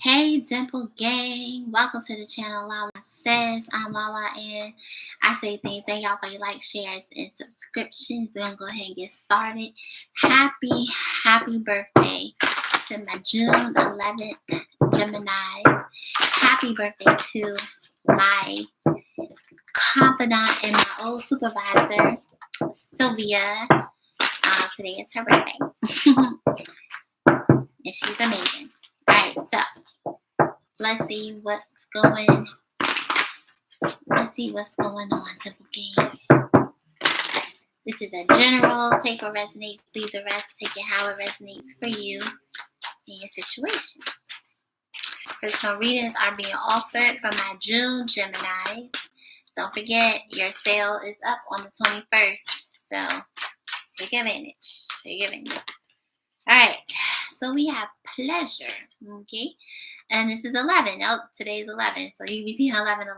Hey, Dimple Gang. Welcome to the channel, Lala Says. I'm Lala, and I say things. Thank y'all for your likes, shares, and subscriptions. We're going to go ahead and get started. Happy birthday to my June 11th Geminis. Happy birthday to my confidant and my old supervisor, Sylvia. Today is her birthday. And she's amazing. All right, so let's see what's going on, Dimple Gang. This is a general. Take what resonates, leave the rest. Take it how it resonates for you and your situation. Personal readings are being offered for my June Geminis. Don't forget, your sale is up on the 21st. So take advantage. All right. So we have pleasure. Okay. And this is 11. Oh, today's 11. So you'll be seeing 11.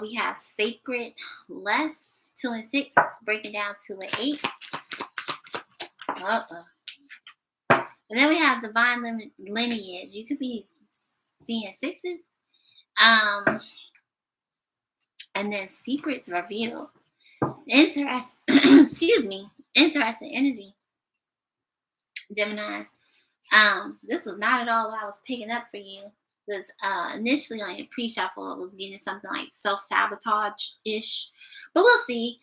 We have sacred, less, 2 and 6, breaking down to an 8. And then we have divine lineage. You could be seeing 6s. And then secrets revealed. Interesting energy, Gemini. This was not at all what I was picking up for you. Because initially on your pre-shuffle, it was getting something like self-sabotage-ish. But we'll see.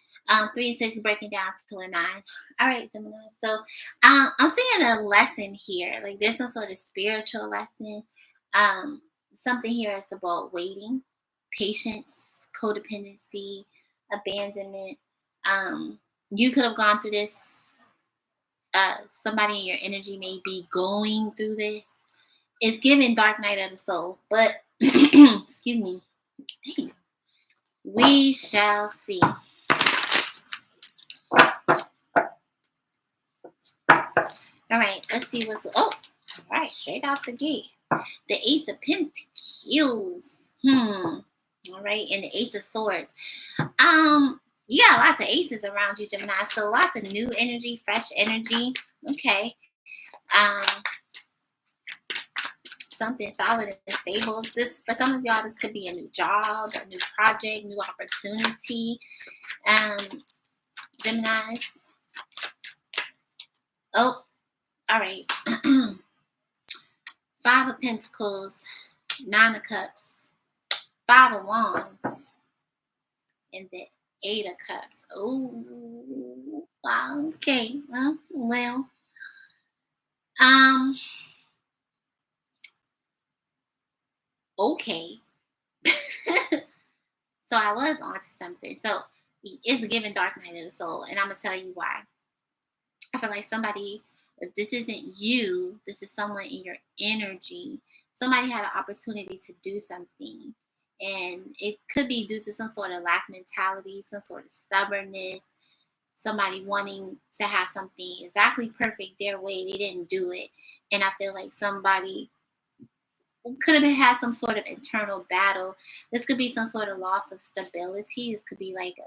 3 and 6 breaking down to a 9. All right, Gemini. So I'm seeing a lesson here. Like there's some sort of spiritual lesson. Something here is about waiting, patience, codependency, abandonment. You could have gone through this. Somebody in your energy may be going through this. It's giving dark night of the soul, but excuse me. Damn. We shall see. All right, let's see what's all right, straight out the gate. The Ace of Pentacles. All right, and the Ace of Swords. You got lots of aces around you, Gemini. So lots of new energy, fresh energy. Okay. Something solid and stable. This, for some of y'all, this could be a new job, a new project, new opportunity. Geminis. Oh, all right. 5 of Pentacles, 9 of Cups, 5 of Wands, and the 8 of Cups. Oh, okay. Well. Okay. So I was onto something. So it's giving dark night of the soul, and I'm gonna tell you why. I feel like somebody, if this isn't you, this is someone in your energy. Somebody had an opportunity to do something, and it could be due to some sort of lack mentality, some sort of stubbornness, somebody wanting to have something exactly perfect their way. They didn't do it, and I feel like somebody could have had some sort of internal battle. This could be some sort of loss of stability. This could be like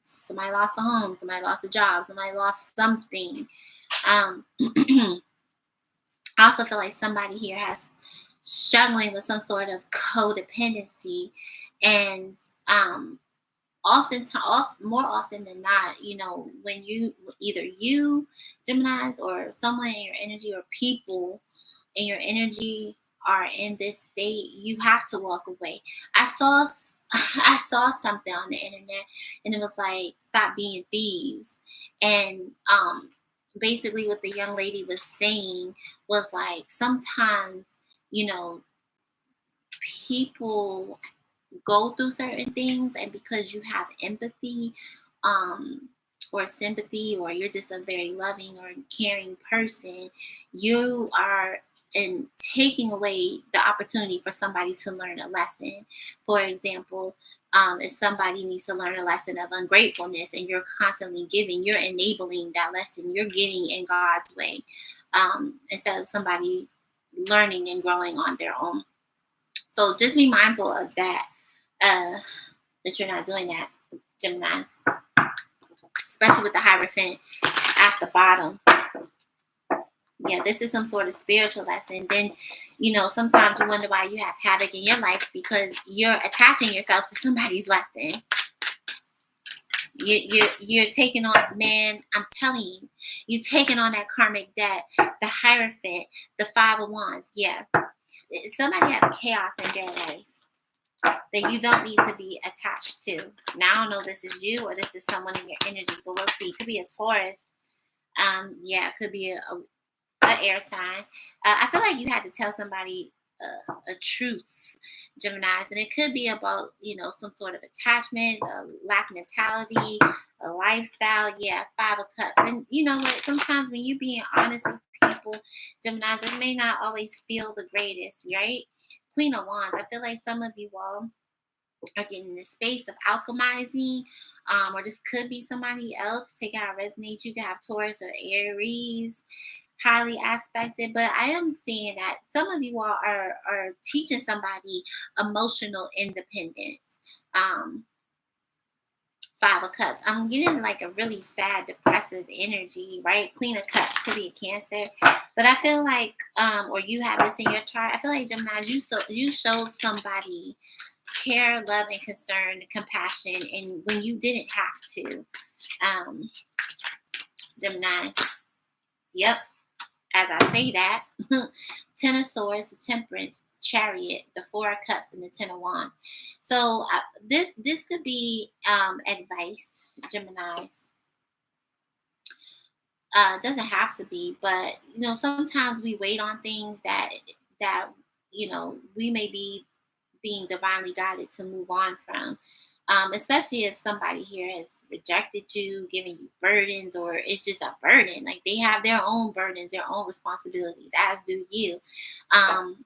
somebody lost a home, somebody lost a job, somebody lost something. I also feel like somebody here has struggling with some sort of codependency, and more often than not, when either you, Geminis, or someone in your energy, or people in your energy are in this state, you have to walk away. I saw something on the internet, and it was like, stop being thieves. And basically what the young lady was saying was like, sometimes, people go through certain things, and because you have empathy or sympathy, or you're just a very loving or caring person, you are taking away the opportunity for somebody to learn a lesson. For example, if somebody needs to learn a lesson of ungratefulness, and you're constantly giving, you're enabling that lesson. You're getting in God's way, instead of somebody learning and growing on their own. So just be mindful of that, that you're not doing that, Geminis, especially with the Hierophant at the bottom. Yeah, this is some sort of spiritual lesson. Then, sometimes you wonder why you have havoc in your life because you're attaching yourself to somebody's lesson. You're taking on, man, I'm telling you, you're taking on that karmic debt, the Hierophant, the Five of Wands. Yeah. Somebody has chaos in their life that you don't need to be attached to. Now, I don't know if this is you or this is someone in your energy, but we'll see. It could be a Taurus. Yeah, it could be a air sign. I feel like you had to tell somebody a truth, Geminis, and it could be about some sort of attachment, a lack mentality, a lifestyle. Yeah, Five of Cups, and you know what? Sometimes when you're being honest with people, Geminis, it may not always feel the greatest, right? Queen of Wands. I feel like some of you all are getting in the space of alchemizing, or this could be somebody else. Take out resonate. You can have Taurus or Aries, highly aspected, but I am seeing that some of you all are teaching somebody emotional independence. Um, Five of Cups. I'm getting like a really sad, depressive energy, right? Queen of Cups could be a Cancer, but I feel like, or you have this in your chart. I feel like Gemini, you showed somebody care, love, and concern, compassion, and when you didn't have to. Um, Gemini. Yep. As I say that, Ten of Swords, the Temperance, Chariot, the Four of Cups, and the Ten of Wands. So this could be advice, Geminis. Doesn't have to be, but sometimes we wait on things that we may be being divinely guided to move on from. Especially if somebody here has rejected you, giving you burdens, or it's just a burden. Like they have their own burdens, their own responsibilities, as do you. Um,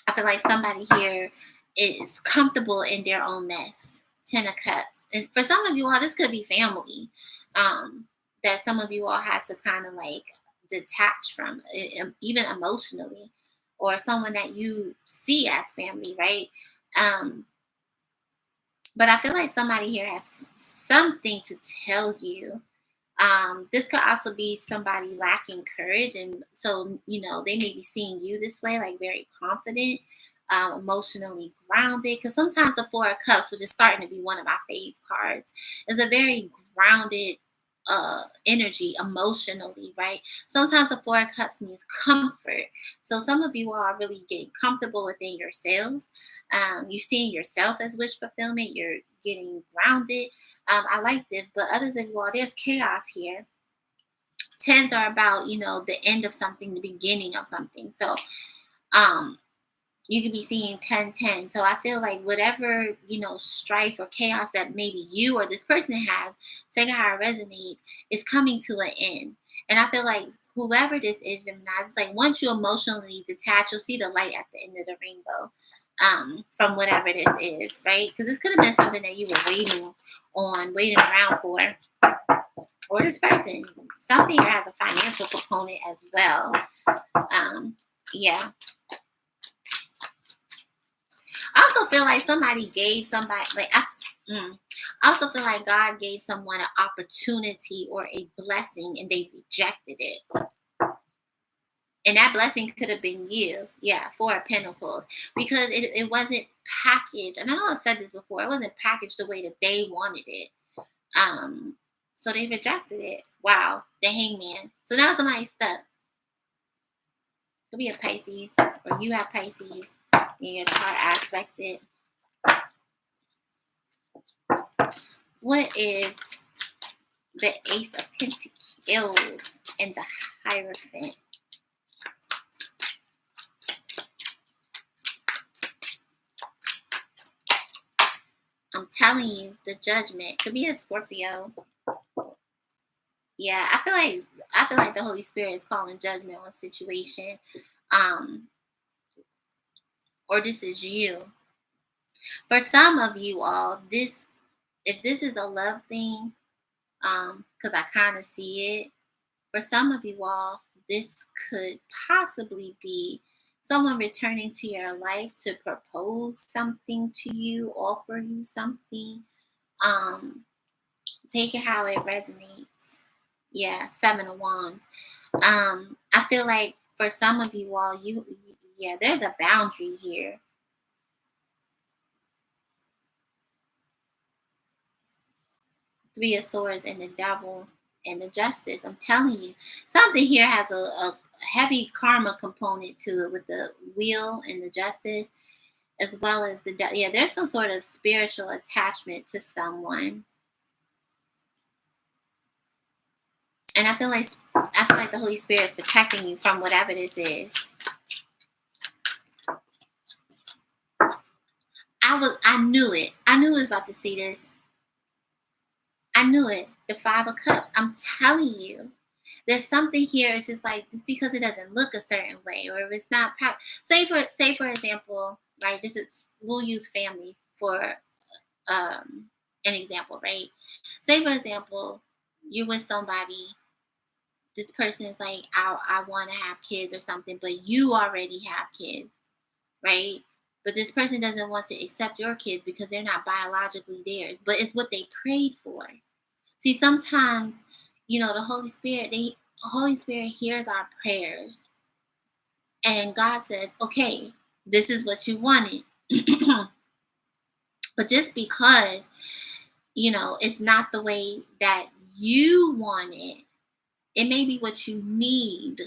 I feel like somebody here is comfortable in their own mess. Ten of Cups. And for some of you all, this could be family. That some of you all had to kind of like detach from, even emotionally, or someone that you see as family, right? But I feel like somebody here has something to tell you. This could also be somebody lacking courage. And so, they may be seeing you this way, like very confident, emotionally grounded. Because sometimes the Four of Cups, which is starting to be one of my fave cards, is a very grounded energy emotionally, right? Sometimes the Four of Cups means comfort. So some of you all are really getting comfortable within yourselves. You're seeing yourself as wish fulfillment. You're getting grounded. I like this, but others of you all, there's chaos here. Tens are about, the end of something, the beginning of something. So um, you could be seeing 10-10. So I feel like whatever, strife or chaos that maybe you or this person has, take how it resonates, is coming to an end. And I feel like whoever this is, Gemini, it's like once you emotionally detach, you'll see the light at the end of the rainbow, from whatever this is, right? Because this could have been something that you were waiting around for. Or this person, something here has a financial component as well. Yeah. I also feel like somebody gave somebody, I also feel like God gave someone an opportunity or a blessing and they rejected it. And that blessing could have been you. Yeah, Four of Pentacles. Because it wasn't packaged. And I know I said this before. It wasn't packaged the way that they wanted it. So they rejected it. Wow. The Hangman. So now somebody's stuck. Could be a Pisces. Or you have Pisces in your chart aspected. What is the Ace of Pentacles and the Hierophant? I'm telling you, the Judgment could be a Scorpio. Yeah, I feel like the Holy Spirit is calling judgment on situation. Or this is you. For some of you all, if this is a love thing, because I kind of see it. For some of you all, this could possibly be someone returning to your life to propose something to you, offer you something. Take it how it resonates. Yeah, Seven of Wands. I I feel like for some of you all, there's a boundary here. Three of Swords and the Devil and the Justice. I'm telling you, something here has a heavy karma component to it with the Wheel and the Justice, as well as there's some sort of spiritual attachment to someone. And I feel like the Holy Spirit is protecting you from whatever this is. I knew it. I knew I was about to see this. I knew it. The Five of Cups. I'm telling you. There's something here. It's just like, just because it doesn't look a certain way, or if it's not say for example, right? We'll use family for an example, right? Say for example, you're with somebody. This person is like, I want to have kids or something, but you already have kids, right? But this person doesn't want to accept your kids because they're not biologically theirs, but it's what they prayed for. See, sometimes, the Holy Spirit hears our prayers, and God says, okay, this is what you wanted. But just because, it's not the way that you want it, it may be what you need,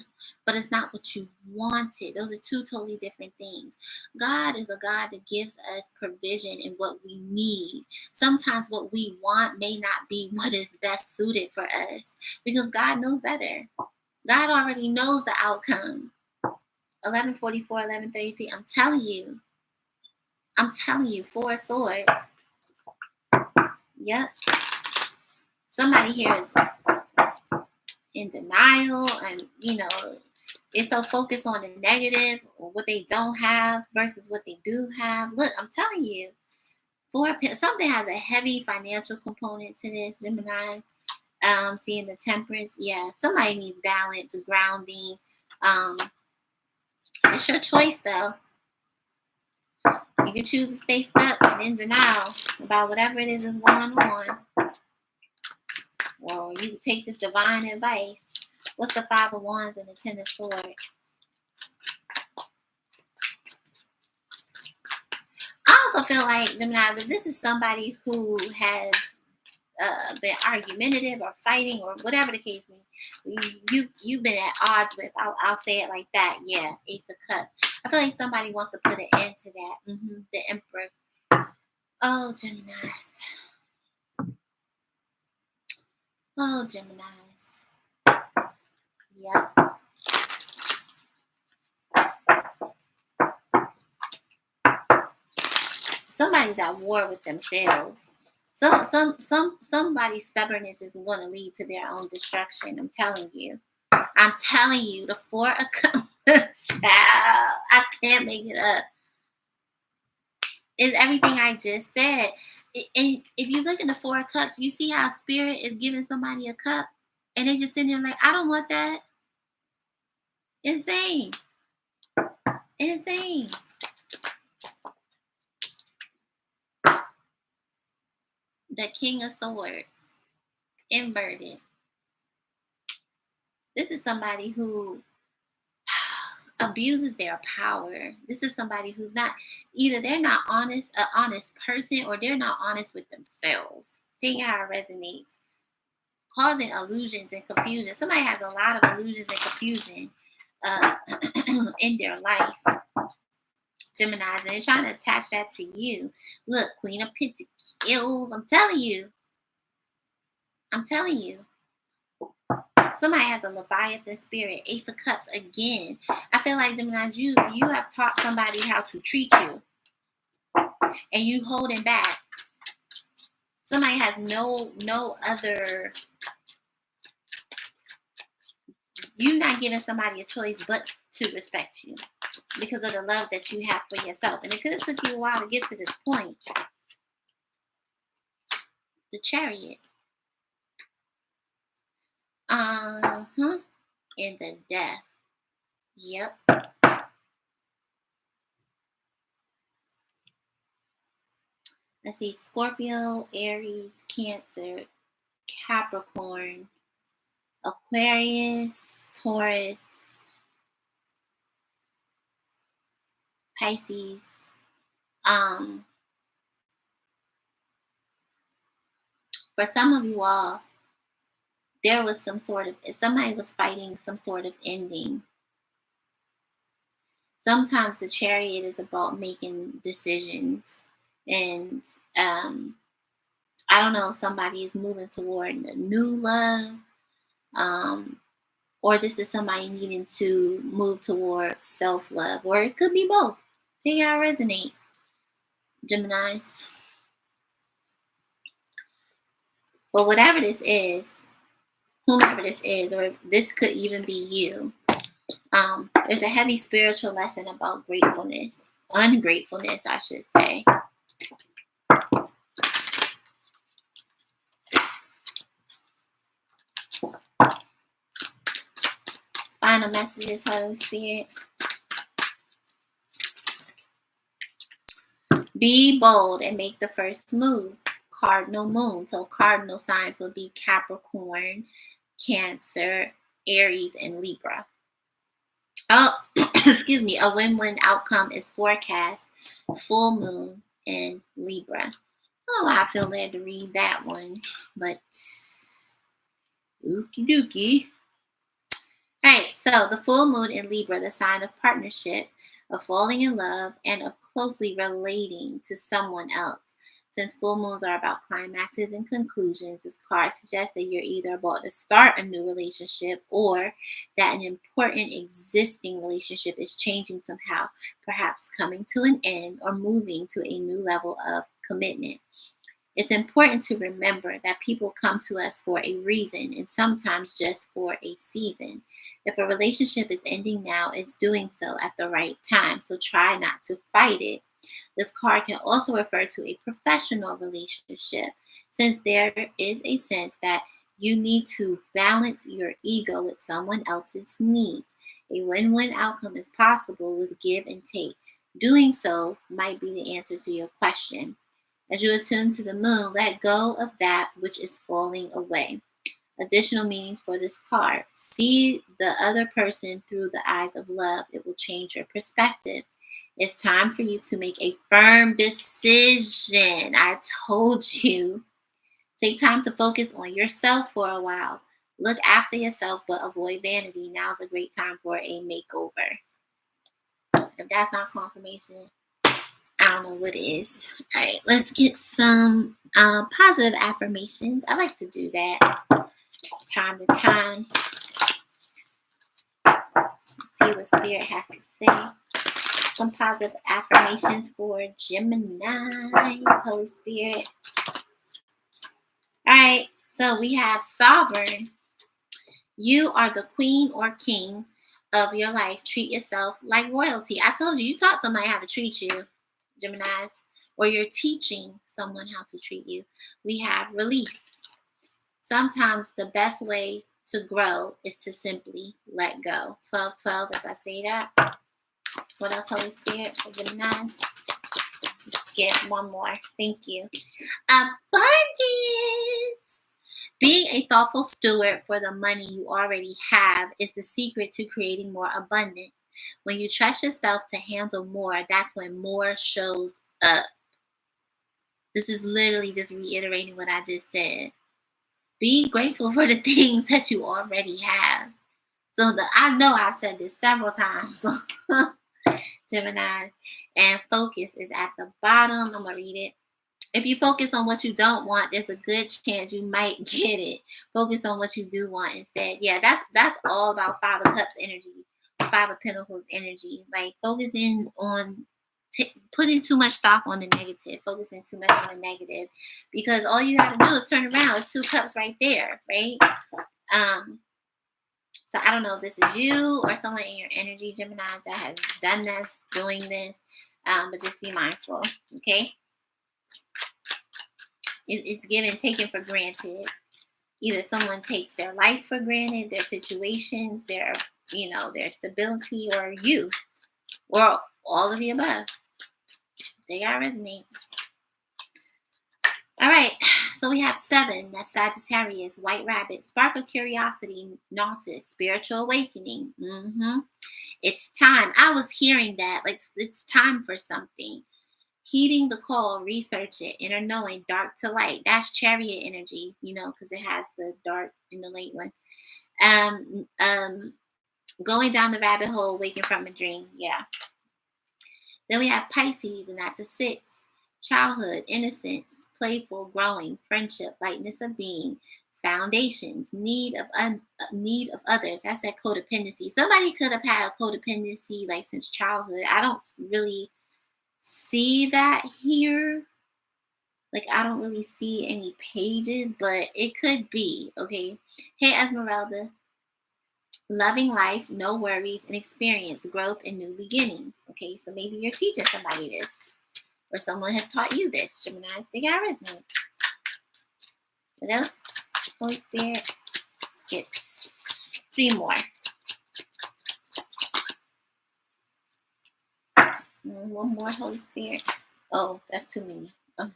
but it's not what you wanted. Those are two totally different things. God is a God that gives us provision in what we need. Sometimes what we want may not be what is best suited for us, because God knows better. God already knows the outcome. 1144, 1133. I'm telling you, Four of Swords. Yep. Somebody here is in denial, and they're so focused on the negative or what they don't have versus what they do have. Look, I'm telling you, something has a heavy financial component to this, Geminis. Seeing the Temperance, somebody needs balance, grounding. It's your choice, though. You can choose to stay stuck and in denial about whatever it is that's going on, or you can take this divine advice. What's the Five of Wands and the Ten of Swords? I also feel like, Gemini, if this is somebody who has been argumentative or fighting or whatever the case may be, you've been at odds with, I'll say it like that. Yeah, Ace of Cups. I feel like somebody wants to put an end to that. The Emperor. Oh, Geminis. Oh, Geminis. Yep. Somebody's at war with themselves. Somebody's stubbornness is going to lead to their own destruction. I'm telling you. The Four of Cups. I can't make it up. It's everything I just said. And if you look in the Four of Cups, you see how Spirit is giving somebody a cup, and they just sitting there like, I don't want that. Insane. The King of Swords, inverted. This is somebody who abuses their power. This is somebody who's not, either they're not an honest person, or they're not honest with themselves. See how it resonates. Causing illusions and confusion. Somebody has a lot of illusions and confusion in their life. Geminis, and they're trying to attach that to you. Look, Queen of Pentacles. I'm telling you. Somebody has a Leviathan spirit. Ace of Cups again. I feel like, Geminis, you have taught somebody how to treat you, and you holding back. Somebody has no other. You're not giving somebody a choice but to respect you because of the love that you have for yourself. And it could have took you a while to get to this point. The Chariot. And the Death. Yep. Let's see. Scorpio, Aries, Cancer, Capricorn, Aquarius, Taurus, Pisces. For some of you all, there was somebody was fighting some sort of ending. Sometimes the Chariot is about making decisions. And I don't know if somebody is moving toward a new love, or this is somebody needing to move towards self-love, or it could be both. Take how it resonates, Geminis. But whatever this is, whomever this is, or this could even be you, there's a heavy spiritual lesson about gratefulness, ungratefulness, I should say. Final messages, Holy Spirit. Be bold and make the first move. Cardinal moon. So cardinal signs will be Capricorn, Cancer, Aries, and Libra. Oh, excuse me. A win-win outcome is forecast. Full moon in Libra. I don't know why I feel led to read that one, but ookie dookie. All right, so the full moon in Libra, the sign of partnership, of falling in love, and of closely relating to someone else. Since full moons are about climaxes and conclusions, this card suggests that you're either about to start a new relationship or that an important existing relationship is changing somehow, perhaps coming to an end or moving to a new level of commitment. It's important to remember that people come to us for a reason and sometimes just for a season. If a relationship is ending now, it's doing so at the right time, so try not to fight it. This card can also refer to a professional relationship, since there is a sense that you need to balance your ego with someone else's needs. A win-win outcome is possible with give and take. Doing so might be the answer to your question. As you attune to the moon, let go of that which is falling away. Additional meanings for this card. See the other person through the eyes of love. It will change your perspective. It's time for you to make a firm decision. I told you. Take time to focus on yourself for a while. Look after yourself, but avoid vanity. Now's a great time for a makeover. If that's not confirmation, I don't know what it is. All right, let's get some positive affirmations. I like to do that time to time. Let's see what Spirit has to say. Some positive affirmations for Gemini, Holy Spirit. All right, so we have Sovereign. You are the queen or king of your life. Treat yourself like royalty. I told you, you taught somebody how to treat you, Geminis, or you're teaching someone how to treat you. We have Release. Sometimes the best way to grow is to simply let go. 12-12, as I say that. What else, Holy Spirit, for Geminis? Let's get one more. Thank you. Abundance. Being a thoughtful steward for the money you already have is the secret to creating more abundance. When you trust yourself to handle more, that's when more shows up. This is literally just reiterating what I just said. Be grateful for the things that you already have. I know I've said this several times, Geminis, and focus is at the bottom. I'm going to read it. If you focus on what you don't want, there's a good chance you might get it. Focus on what you do want instead. Yeah, that's all about Five of Cups energy, Five of Pentacles energy. Like focusing on putting too much stock on the negative, focusing too much on the negative, because all you got to do is turn around. It's two cups right there, right? So I don't know if this is you or someone in your energy, Geminis, that has done this, doing this, but just be mindful, okay? It's given, taken for granted. Either someone takes their life for granted, their situations, their stability, or you, or all of the above. They gotta resonate. All right, So we have 7, that's Sagittarius, white rabbit, spark of curiosity, gnosis, spiritual awakening. It's time. I was hearing that. Like, it's time for something. Heeding the call, research it, inner knowing, dark to light. That's chariot energy, because it has the dark and the light one. Going down the rabbit hole, waking from a dream. Yeah. Then we have Pisces, and that's a 6. Childhood, innocence, playful, growing, friendship, lightness of being, foundations, need of others. That's that codependency. Somebody could have had a codependency like since childhood. I don't really see that here. Like, I don't really see any pages, but it could be. Okay. Hey, Esmeralda. Loving life, no worries, and experience growth and new beginnings. Okay, so maybe you're teaching somebody this, or someone has taught you this. Gemini, they got resonate. What else? Holy Spirit. Let's get 3 more. One more, Holy Spirit. Oh, that's too many. All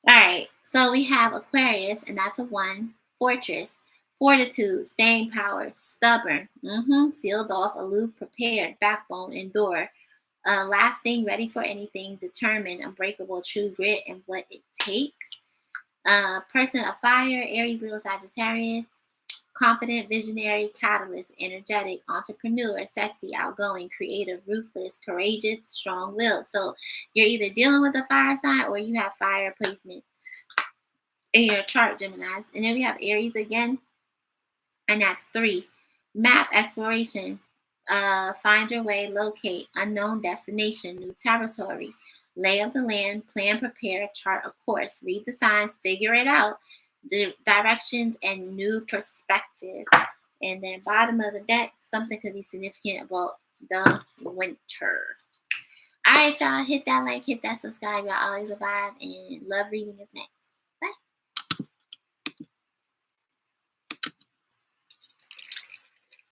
right, so we have Aquarius, and that's a 1. Fortress, fortitude, staying power, stubborn, sealed off, aloof, prepared, backbone, endure, lasting, ready for anything, determined, unbreakable, true grit, and what it takes. Person of fire, Aries, Leo, Sagittarius, confident, visionary, catalyst, energetic, entrepreneur, sexy, outgoing, creative, ruthless, courageous, strong-willed. So you're either dealing with a fire sign or you have fire placement in your chart, Geminis. And then we have Aries again, and that's 3. Map, exploration, find your way, locate, unknown destination, new territory, lay of the land, plan, prepare, chart a course, read the signs, figure it out, directions, and new perspective. And then bottom of the deck, something could be significant about the winter. All right, y'all, hit that like, hit that subscribe. Y'all always survive, and love reading is next.